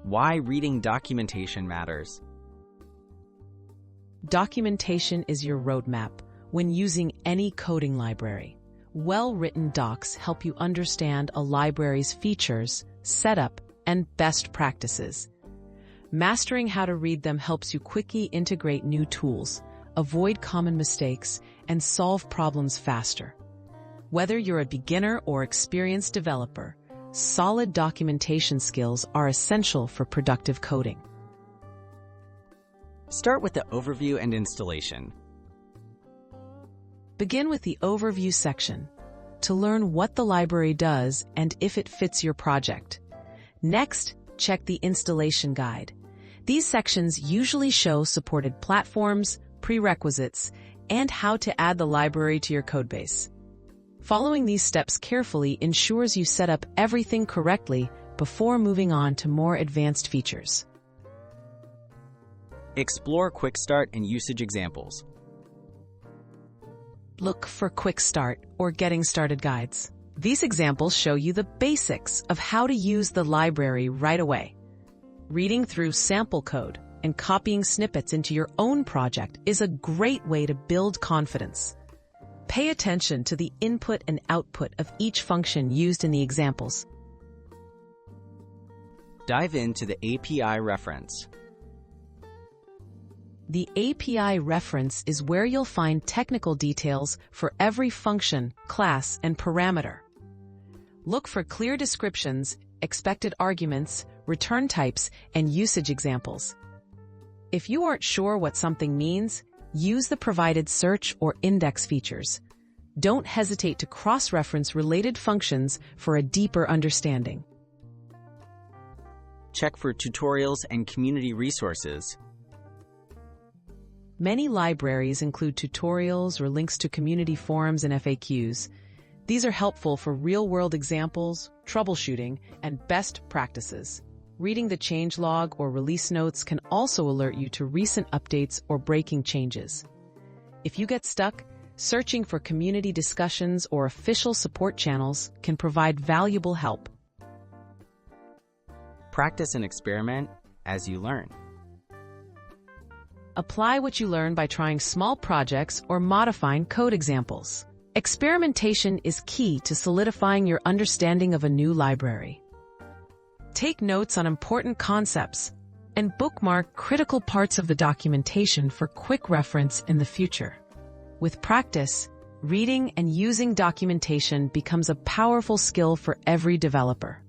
Why reading documentation matters. Documentation is your roadmap when using any coding library. Well-written docs help you understand a library's features, setup, and best practices. Mastering how to read them helps you quickly integrate new tools, avoid common mistakes, and solve problems faster. Whether you're a beginner or experienced developer, solid documentation skills are essential for productive coding. Start with the overview and installation. Begin with the overview section to learn what the library does and if it fits your project. Next, check the installation guide. These sections usually show supported platforms, prerequisites, and how to add the library to your codebase. Following these steps carefully ensures you set up everything correctly before moving on to more advanced features. Explore Quick Start and usage examples. Look for Quick Start or Getting Started guides. These examples show you the basics of how to use the library right away. Reading through sample code and copying snippets into your own project is a great way to build confidence. Pay attention to the input and output of each function used in the examples. Dive into the API reference. The API reference is where you'll find technical details for every function, class, and parameter. Look for clear descriptions, expected arguments, return types, and usage examples. If you aren't sure what something means, use the provided search or index features. Don't hesitate to cross-reference related functions for a deeper understanding. Check for tutorials and community resources. Many libraries include tutorials or links to community forums and FAQs. These are helpful for real-world examples, troubleshooting, and best practices. Reading the changelog or release notes can also alert you to recent updates or breaking changes. If you get stuck, searching for community discussions or official support channels can provide valuable help. Practice and experiment as you learn. Apply what you learn by trying small projects or modifying code examples. Experimentation is key to solidifying your understanding of a new library. Take notes on important concepts and bookmark critical parts of the documentation for quick reference in the future. With practice, reading and using documentation becomes a powerful skill for every developer.